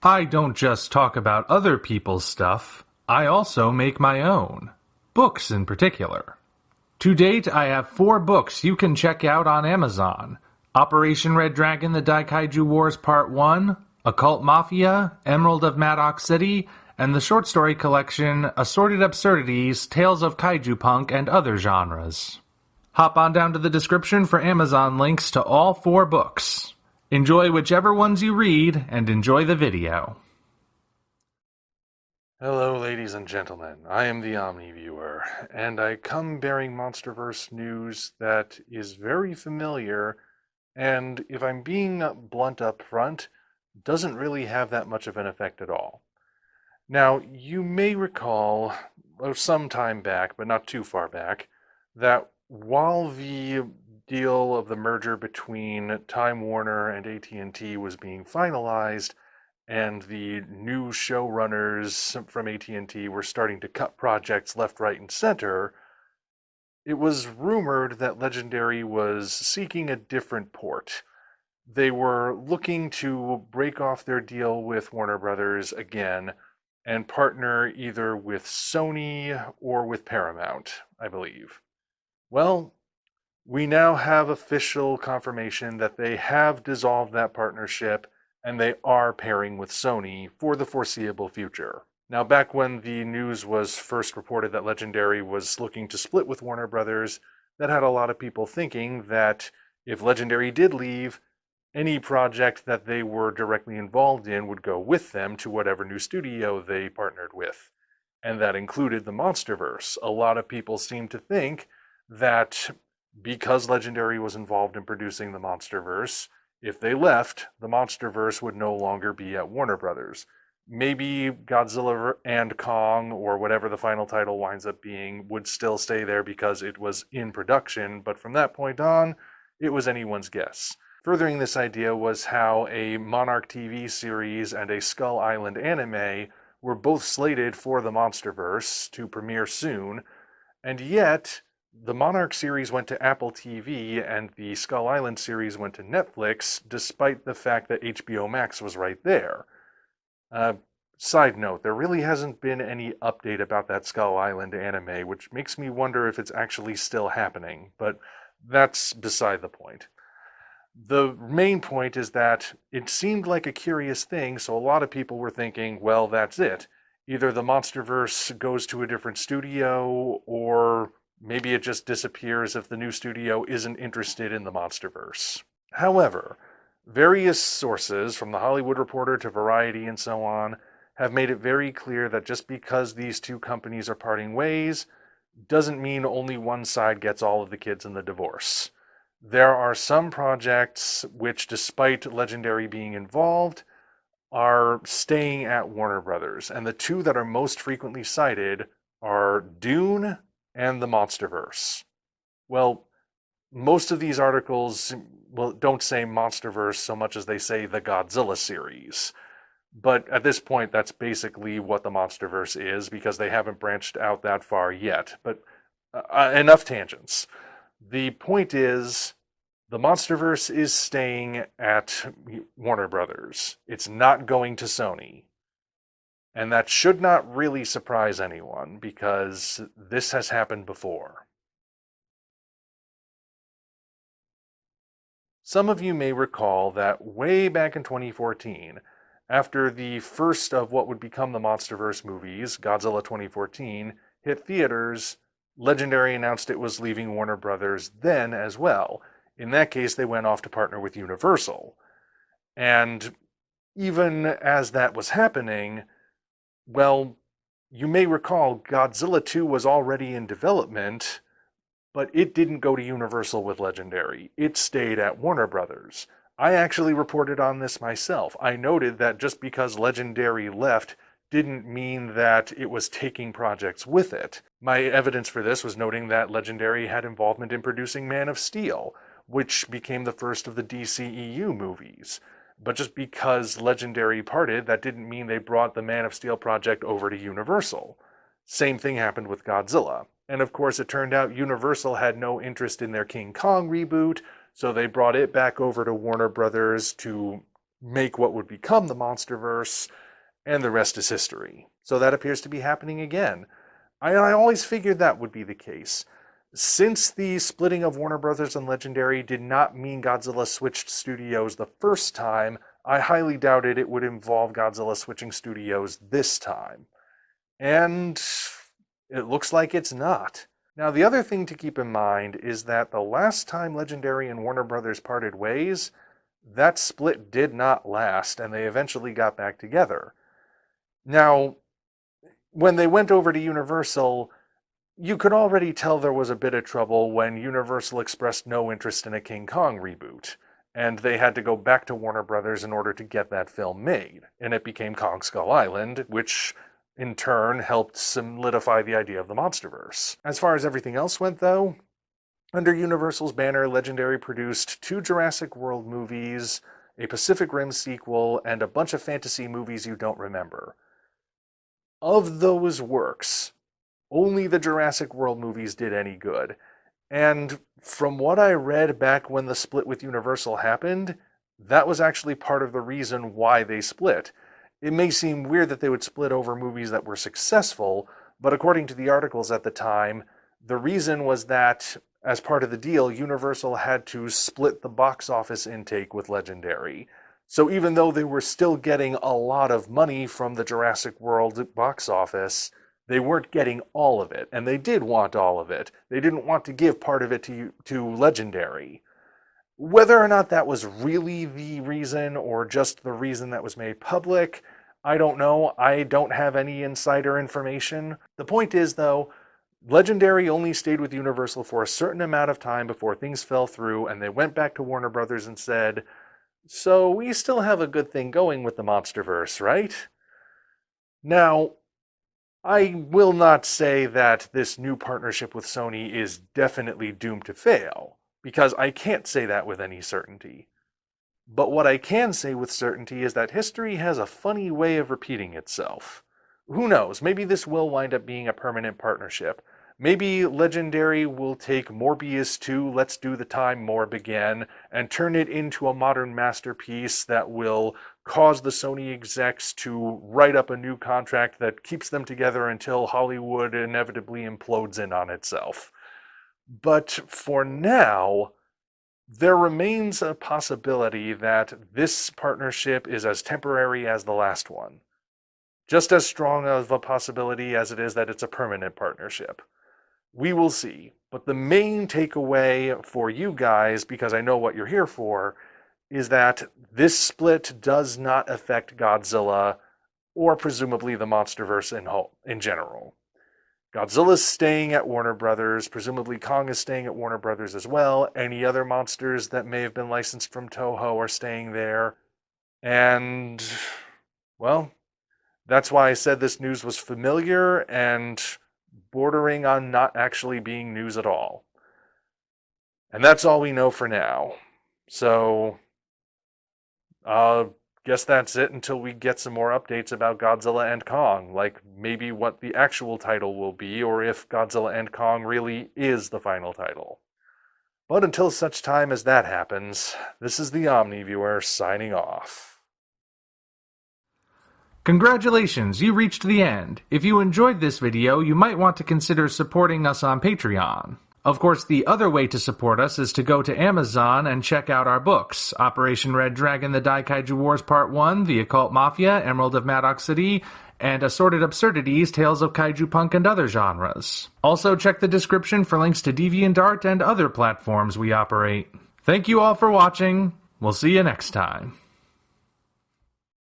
I don't just talk about other people's stuff, I also make my own. Books in particular. To date, I have 4 books you can check out on Amazon. Operation Red Dragon: The Daikaiju Wars Part 1, Occult Mafia, Emerald of Maddox City, and the short story collection Assorted Absurdities, Tales of Kaiju Punk and Other Genres. Hop on down to the description for Amazon links to all 4 books. Enjoy whichever ones you read, and enjoy the video. Hello, ladies and gentlemen. I am the Omni viewer, and I come bearing MonsterVerse news that is very familiar, and if I'm being blunt up front, doesn't really have that much of an effect at all. Now, you may recall, some time back, but not too far back, that while the deal of the merger between Time Warner and AT&T was being finalized, and the new showrunners from AT&T were starting to cut projects left, right, and center, it was rumored that Legendary was seeking a different port. They were looking to break off their deal with Warner Brothers again and partner either with Sony or with Paramount, I believe. Well, we now have official confirmation that they have dissolved that partnership and they are pairing with Sony for the foreseeable future. Now, back when the news was first reported that Legendary was looking to split with Warner Brothers, that had a lot of people thinking that if Legendary did leave, any project that they were directly involved in would go with them to whatever new studio they partnered with. And that included the MonsterVerse. A lot of people seem to think that because Legendary was involved in producing the MonsterVerse, if they left, the MonsterVerse would no longer be at Warner Brothers. Maybe Godzilla and Kong, or whatever the final title winds up being, would still stay there because it was in production, but from that point on, it was anyone's guess. Furthering this idea was how a Monarch TV series and a Skull Island anime were both slated for the MonsterVerse to premiere soon, and yet the Monarch series went to Apple TV and the Skull Island series went to Netflix, despite the fact that HBO Max was right there. Side note, there really hasn't been any update about that Skull Island anime, which makes me wonder if it's actually still happening, but that's beside the point. The main point is that it seemed like a curious thing, so a lot of people were thinking, well, that's it. Either the MonsterVerse goes to a different studio, or maybe it just disappears if the new studio isn't interested in the MonsterVerse. However, various sources, from The Hollywood Reporter to Variety and so on, have made it very clear that just because these two companies are parting ways doesn't mean only one side gets all of the kids in the divorce. There are some projects which, despite Legendary being involved, are staying at Warner Brothers, and the two that are most frequently cited are Dune and the MonsterVerse. Well, most of these articles don't say MonsterVerse so much as they say the Godzilla series. But at this point, that's basically what the MonsterVerse is, because they haven't branched out that far yet. But enough tangents. The point is, the MonsterVerse is staying at Warner Brothers. It's not going to Sony. And that should not really surprise anyone, because this has happened before. Some of you may recall that way back in 2014, after the first of what would become the MonsterVerse movies, Godzilla 2014, hit theaters, Legendary announced it was leaving Warner Brothers then as well. In that case, they went off to partner with Universal. And even as that was happening, well, you may recall Godzilla 2 was already in development, but it didn't go to Universal with Legendary. It stayed at Warner Brothers. I actually reported on this myself. I noted that just because Legendary left didn't mean that it was taking projects with it. My evidence for this was noting that Legendary had involvement in producing Man of Steel, which became the first of the DCEU movies. But just because Legendary parted, that didn't mean they brought the Man of Steel project over to Universal. Same thing happened with Godzilla. And of course, it turned out Universal had no interest in their King Kong reboot, so they brought it back over to Warner Brothers to make what would become the MonsterVerse, and the rest is history. So that appears to be happening again. I always figured that would be the case. Since the splitting of Warner Brothers and Legendary did not mean Godzilla switched studios the first time, I highly doubted it would involve Godzilla switching studios this time. And it looks like it's not. Now, the other thing to keep in mind is that the last time Legendary and Warner Brothers parted ways, that split did not last, and they eventually got back together. Now, when they went over to Universal, you could already tell there was a bit of trouble when Universal expressed no interest in a King Kong reboot, and they had to go back to Warner Brothers in order to get that film made, and it became Kong Skull Island, which in turn helped solidify the idea of the MonsterVerse. As far as everything else went, though, under Universal's banner, Legendary produced 2 Jurassic World movies, a Pacific Rim sequel, and a bunch of fantasy movies you don't remember. Of those works, only the Jurassic World movies did any good. And from what I read back when the split with Universal happened, that was actually part of the reason why they split. It may seem weird that they would split over movies that were successful, but according to the articles at the time, the reason was that, as part of the deal, Universal had to split the box office intake with Legendary. So even though they were still getting a lot of money from the Jurassic World box office, they weren't getting all of it, and they did want all of it. They didn't want to give part of it to Legendary. Whether or not that was really the reason or just the reason that was made public, I don't know. I don't have any insider information. The point is, though, Legendary only stayed with Universal for a certain amount of time before things fell through, and they went back to Warner Brothers and said, "So we still have a good thing going with the MonsterVerse, right?" Now, I will not say that this new partnership with Sony is definitely doomed to fail, because I can't say that with any certainty. But what I can say with certainty is that history has a funny way of repeating itself. Who knows, maybe this will wind up being a permanent partnership. Maybe Legendary will take Morbius 2, Let's Do the Time Morb again, and turn it into a modern masterpiece that will cause the Sony execs to write up a new contract that keeps them together until Hollywood inevitably implodes in on itself. But for now, there remains a possibility that this partnership is as temporary as the last one. Just as strong of a possibility as it is that it's a permanent partnership. We will see. But the main takeaway for you guys, because I know what you're here for, is that this split does not affect Godzilla or presumably the MonsterVerse in general. Godzilla's staying at Warner Brothers. Presumably Kong is staying at Warner Brothers as well. Any other monsters that may have been licensed from Toho are staying there. And, well, that's why I said this news was familiar and bordering on not actually being news at all. And that's all we know for now. So, guess that's it until we get some more updates about Godzilla and Kong, like maybe what the actual title will be, or if Godzilla and Kong really is the final title. But until such time as that happens, this is the Omni Viewer signing off. Congratulations, you reached the end. If you enjoyed this video, you might want to consider supporting us on Patreon. Of course, the other way to support us is to go to Amazon and check out our books, Operation Red Dragon, The Daikaiju Wars Part 1, The Occult Mafia, Emerald of Maddox City, and Assorted Absurdities, Tales of Kaiju Punk and Other Genres. Also check the description for links to DeviantArt and other platforms we operate. Thank you all for watching. We'll see you next time.